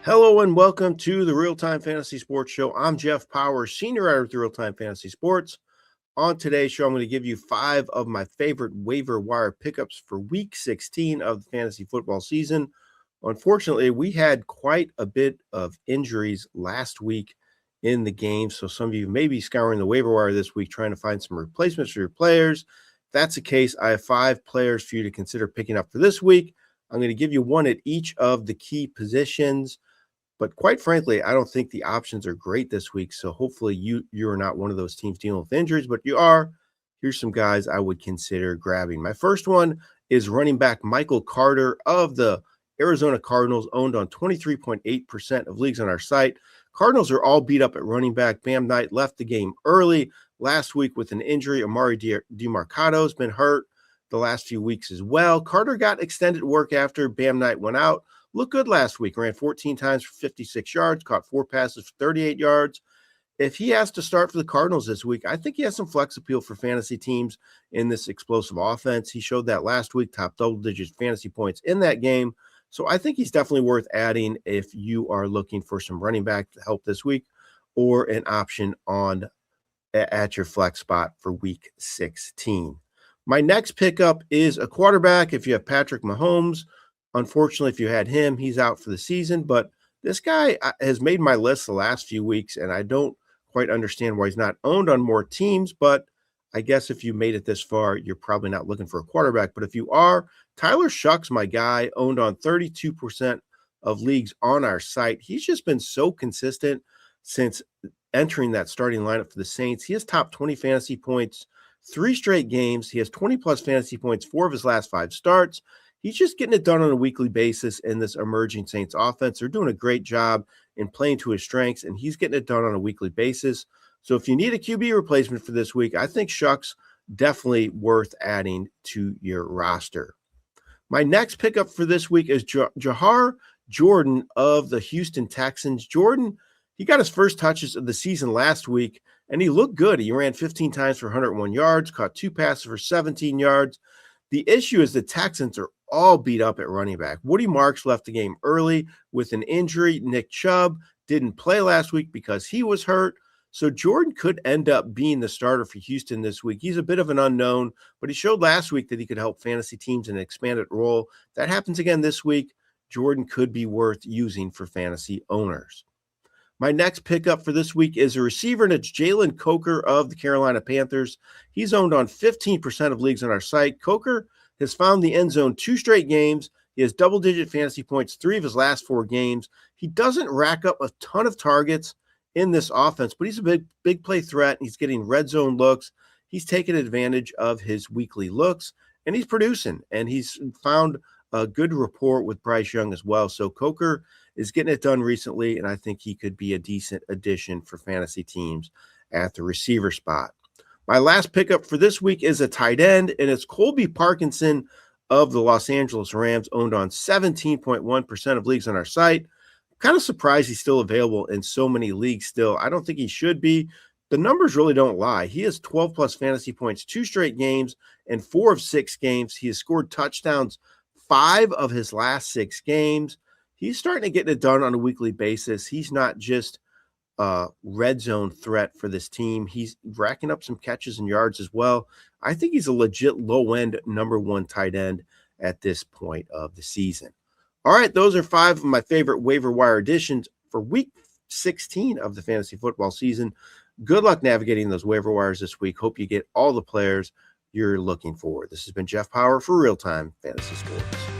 Hello and welcome to the RealTime Fantasy Sports Show. I'm Jeff Paur, senior writer with RealTime Fantasy Sports. On today's show, I'm going to give you 5 of my favorite waiver wire pickups for Week 16 of the fantasy football season. Unfortunately, we had quite a bit of injuries last week in the game, so some of you may be scouring the waiver wire this week trying to find some replacements for your players. If that's the case, I have 5 players for you to consider picking up for this week. I'm going to give you one at each of the key positions. But quite frankly, I don't think the options are great this week. So hopefully you're not one of those teams dealing with injuries, but you are. Here's some guys I would consider grabbing. My first one is running back Michael Carter of the Arizona Cardinals, owned on 23.8% of leagues on our site. Cardinals are all beat up at running back. Bam Knight left the game early last week with an injury. Amari DeMarcado has been hurt the last few weeks as well. Carter got extended work after Bam Knight went out. Looked good last week, ran 14 times for 56 yards, caught 4 passes for 38 yards. If he has to start for the Cardinals this week, I think he has some flex appeal for fantasy teams in this explosive offense. He showed that last week, top double-digit fantasy points in that game. So I think he's definitely worth adding if you are looking for some running back to help this week or an option at your flex spot for Week 16. My next pickup is a quarterback. If you have Patrick Mahomes, unfortunately, if you had him, he's out for the season. But this guy has made my list the last few weeks, and I don't quite understand why he's not owned on more teams. But I guess if you made it this far, you're probably not looking for a quarterback. But if you are, Tyler Shuck's my guy, owned on 32% of leagues on our site. He's just been so consistent since entering that starting lineup for the Saints. He has top 20 fantasy points 3 straight games. He has 20-plus fantasy points 4 of his last 5 starts. He's just getting it done on a weekly basis in this emerging Saints offense. They're doing a great job in playing to his strengths, and he's getting it done on a weekly basis. So if you need a QB replacement for this week, I think Shuck's definitely worth adding to your roster. My next pickup for this week is Jahar Jordan of the Houston Texans. Jordan, he got his first touches of the season last week, and he looked good. He ran 15 times for 101 yards, caught 2 passes for 17 yards. The issue is the Texans are all beat up at running back. Woody Marks left the game early with an injury. Nick Chubb didn't play last week because he was hurt. So Jordan could end up being the starter for Houston this week. He's a bit of an unknown, but he showed last week that he could help fantasy teams in an expanded role. That happens again this week. Jordan could be worth using for fantasy owners. My next pickup for this week is a receiver, and it's Jalen Coker of the Carolina Panthers. He's owned on 15% of leagues on our site. Coker has found the end zone 2 straight games. He has double-digit fantasy points 3 of his last 4 games. He doesn't rack up a ton of targets in this offense, but he's a big play threat. He's getting red zone looks. He's taken advantage of his weekly looks, and he's producing, and he's found a good rapport with Bryce Young as well. So Coker is getting it done recently, and I think he could be a decent addition for fantasy teams at the receiver spot. My last pickup for this week is a tight end, and it's Colby Parkinson of the Los Angeles Rams, owned on 17.1% of leagues on our site. I'm kind of surprised he's still available in so many leagues still. I don't think he should be. The numbers really don't lie. He has 12-plus fantasy points 2 straight games and 4 of 6 games. He has scored touchdowns 5 of his last 6 games. He's starting to get it done on a weekly basis. He's not just a red zone threat for this team. He's racking up some catches and yards as well. I think he's a legit low-end number 1 tight end at this point of the season. All right, those are 5 of my favorite waiver wire additions for Week 16 of the fantasy football season. Good luck navigating those waiver wires this week. Hope you get all the players you're looking for. This has been Jeff Paur for RealTime Fantasy Sports.